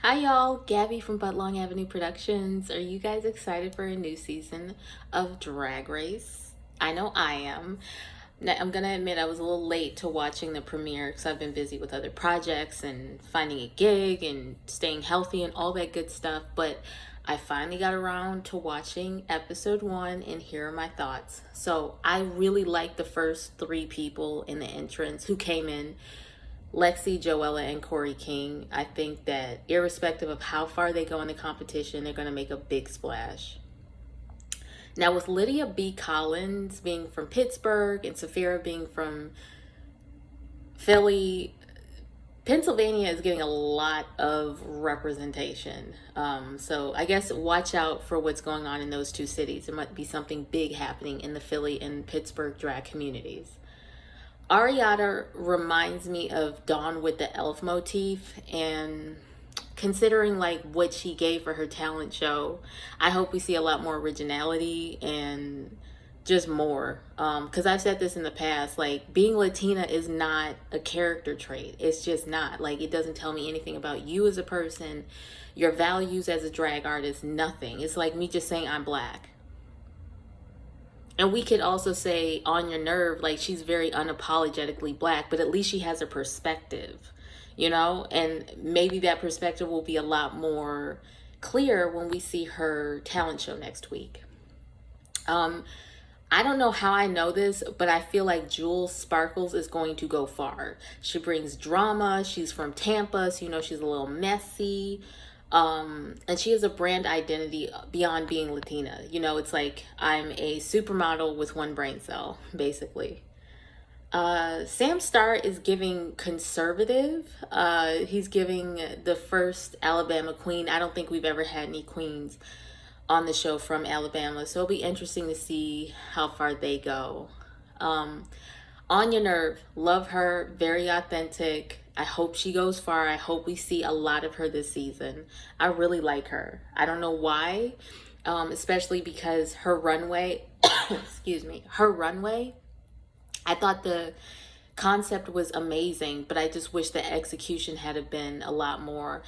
Hi y'all, Gabby from Budlong Avenue Productions. Are you guys excited for a new season of Drag Race? I know I am. Now, I'm gonna admit I was a little late to watching the premiere because I've been busy with other projects and finding a gig and staying healthy and all that good stuff, but I finally got around to watching episode 1 and here are my thoughts. So I really liked the first 3 people in the entrance who came in: Lexi, Joella, and Corey King. I think that irrespective of how far they go in the competition, they're going to make a big splash. Now, with Lydia B. Collins being from Pittsburgh and Safira being from Philly, Pennsylvania is getting a lot of representation. So I guess watch out for what's going on in those 2 cities. There might be something big happening in the Philly and Pittsburgh drag communities. Ariana reminds me of Dawn with the elf motif, and considering like what she gave for her talent show, I hope we see a lot more originality and just more. Because I've said this in the past, like being Latina is not a character trait. It's just not. Like it doesn't tell me anything about you as a person, your values as a drag artist, nothing. It's like me just saying I'm black. And we could also say On Your Nerve, like she's very unapologetically black, but at least she has a perspective, you know? And maybe that perspective will be a lot more clear when we see her talent show next week. I don't know how I know this, but I feel like Jewel Sparkles is going to go far. She brings drama. She's from Tampa, so you know she's a little messy. And she has a brand identity beyond being Latina. You know, it's like I'm a supermodel with one brain cell, basically. Sam Starr is giving conservative. He's giving the first Alabama queen. I don't think we've ever had any queens on the show from Alabama, so it'll be interesting to see how far they go. On Your Nerve, love her, very authentic. I hope she goes far. I hope we see a lot of her this season. I really like her. I don't know why, especially because her runway, excuse me, her runway, I thought the concept was amazing, but I just wish the execution had been a lot more.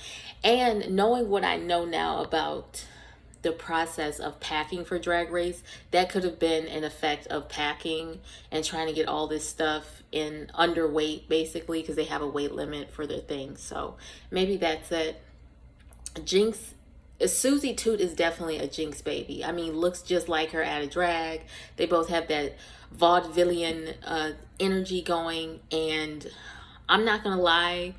And knowing what I know now about the process of packing for Drag Race, that could have been an effect of packing and trying to get all this stuff in underweight, basically, because they have a weight limit for their things. So maybe that's it. Jinx, Susie Toot is definitely a Jinx baby. I mean, looks just like her at a drag. They both have that vaudevillian energy going, and I'm not gonna lie,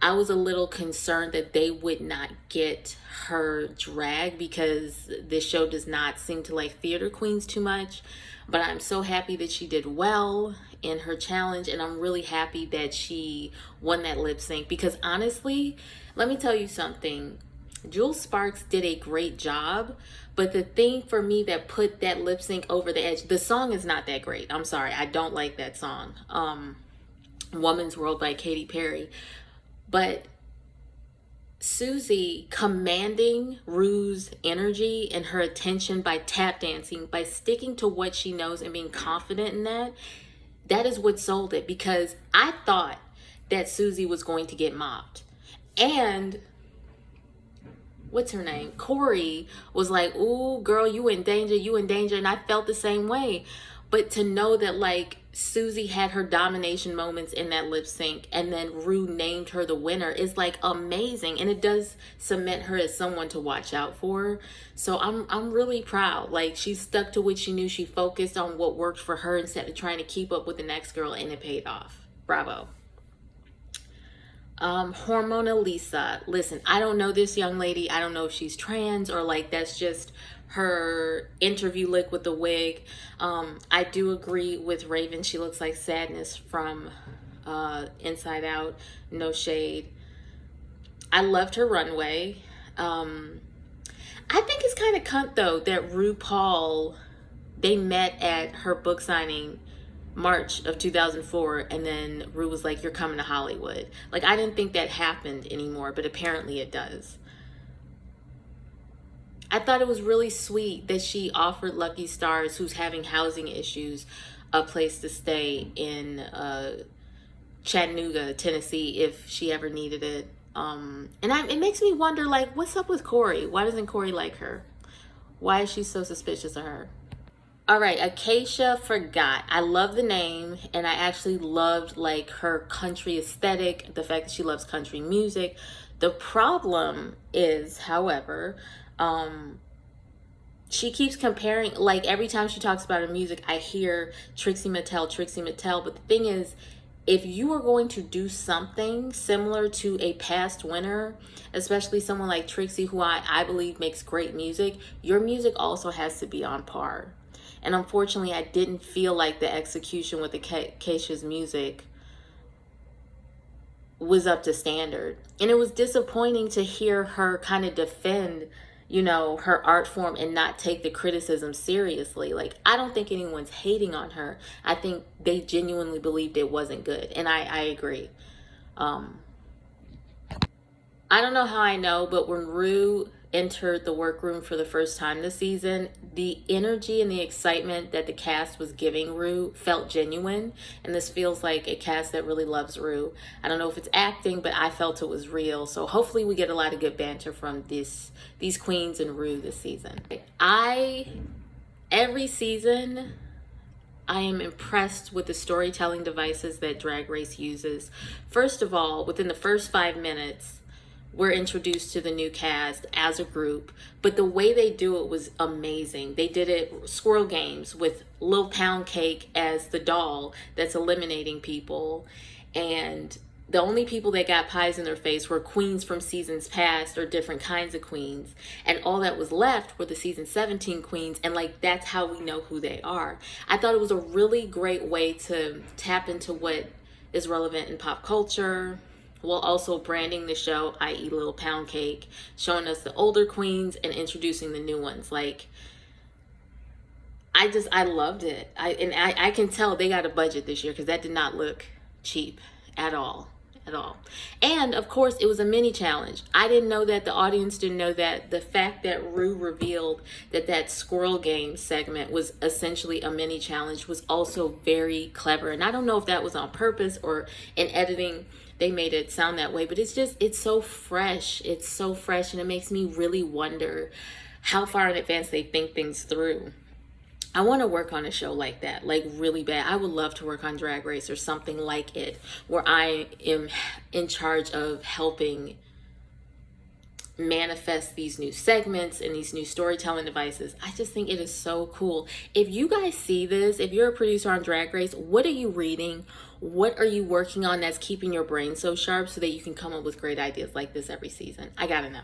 I was a little concerned that they would not get her drag because this show does not seem to like theater queens too much. But I'm so happy that she did well in her challenge, and I'm really happy that she won that lip sync because honestly, let me tell you something. Jewel Sparks did a great job, but the thing for me that put that lip sync over the edge, the song is not that great. I'm sorry, I don't like that song. Woman's World by Katy Perry. But Susie commanding Rue's energy and her attention by tap dancing, by sticking to what she knows and being confident in that, that is what sold it, because I thought that Susie was going to get mopped. And what's her name? Corey was like, ooh, girl, you in danger, you in danger. And I felt the same way. But to know that like Susie had her domination moments in that lip sync and then Rue named her the winner is like amazing. And it does cement her as someone to watch out for. So I'm really proud. Like she stuck to what she knew. She focused on what worked for her instead of trying to keep up with the next girl, and it paid off. Bravo. Hormona Lisa. Listen, I don't know this young lady. I don't know if she's trans or like that's just her interview look with the wig. I do agree with Raven. She looks like Sadness from Inside Out. No shade. I loved her runway. I think it's kind of cunt though that RuPaul, they met at her book signing March of 2004, and then Rue was like, you're coming to Hollywood. Like, I didn't think that happened anymore, but apparently it does. I thought it was really sweet that she offered Lucky Stars, who's having housing issues, a place to stay in Chattanooga, Tennessee, if she ever needed it. It makes me wonder, like, what's up with Corey? Why doesn't Corey like her? Why is she so suspicious of her? All right, Acacia Forgot. I love the name, and I actually loved like her country aesthetic, the fact that she loves country music. The problem is, however, she keeps comparing, like every time she talks about her music, I hear Trixie Mattel, Trixie Mattel. But the thing is, if you are going to do something similar to a past winner, especially someone like Trixie, who I believe makes great music, your music also has to be on par. And unfortunately, I didn't feel like the execution with Acacia's music was up to standard. And it was disappointing to hear her kind of defend, you know, her art form and not take the criticism seriously. Like, I don't think anyone's hating on her. I think they genuinely believed it wasn't good. And I agree. I don't know how I know, but when Rue entered the workroom for the first time this season, the energy and the excitement that the cast was giving Rue felt genuine. And this feels like a cast that really loves Rue. I don't know if it's acting, but I felt it was real. So hopefully we get a lot of good banter from these queens and Rue this season. Every season, I am impressed with the storytelling devices that Drag Race uses. First of all, within the first 5 minutes, we're introduced to the new cast as a group, but the way they do it was amazing. They did it Squirrel Games with Lil Pound Cake as the doll that's eliminating people, and the only people that got pies in their face were queens from seasons past or different kinds of queens, and all that was left were the season 17 queens, and like that's how we know who they are. I thought it was a really great way to tap into what is relevant in pop culture, while also branding the show, i.e. Lil Pound Cake, showing us the older queens and introducing the new ones. Like, I loved it. I can tell they got a budget this year, because that did not look cheap at all. And of course, it was a mini challenge. I didn't know that, the audience didn't know that. The fact that Rue revealed that Squirrel Game segment was essentially a mini challenge was also very clever. And I don't know if that was on purpose or in editing they made it sound that way, but it's so fresh. It's so fresh, and it makes me really wonder how far in advance they think things through. I want to work on a show like that, like really bad. I would love to work on Drag Race or something like it, where I am in charge of helping manifest these new segments and these new storytelling devices. I just think it is so cool. If you guys see this, if you're a producer on Drag Race, what are you reading? What are you working on that's keeping your brain so sharp so that you can come up with great ideas like this every season? I gotta know.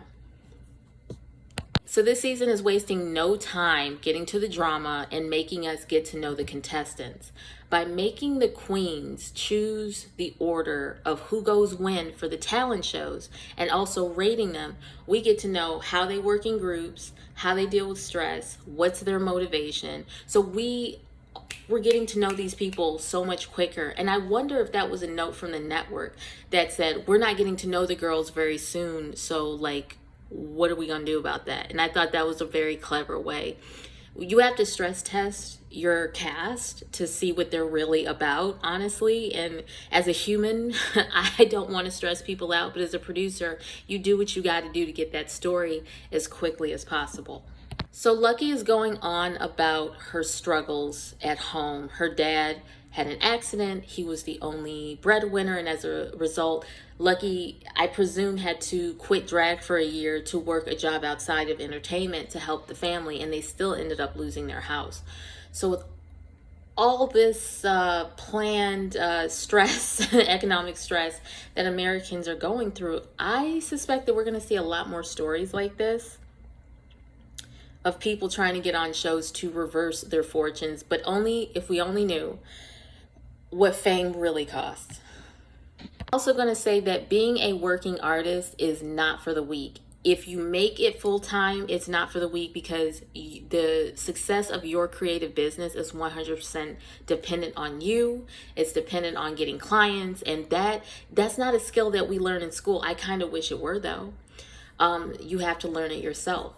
So this season is wasting no time getting to the drama and making us get to know the contestants. By making the queens choose the order of who goes when for the talent shows and also rating them, we get to know how they work in groups, how they deal with stress, what's their motivation. So we're getting to know these people so much quicker. And I wonder if that was a note from the network that said, we're not getting to know the girls very soon, so like, what are we gonna do about that? And I thought that was a very clever way. You have to stress test your cast to see what they're really about, honestly. And as a human, I don't want to stress people out, but as a producer, you do what you got to do to get that story as quickly as possible. So Lucky is going on about her struggles at home. Her dad had an accident. He was the only breadwinner, and as a result, Lucky, I presume, had to quit drag for a year to work a job outside of entertainment to help the family, and they still ended up losing their house. So with all this planned stress, economic stress that Americans are going through, I suspect that we're going to see a lot more stories like this of people trying to get on shows to reverse their fortunes, but only if we only knew what fame really costs. Also going to say that being a working artist is not for the weak. If you make it full time, it's not for the weak, because the success of your creative business is 100% dependent on you. It's dependent on getting clients, and that's not a skill that we learn in school. I kind of wish it were, though. You have to learn it yourself.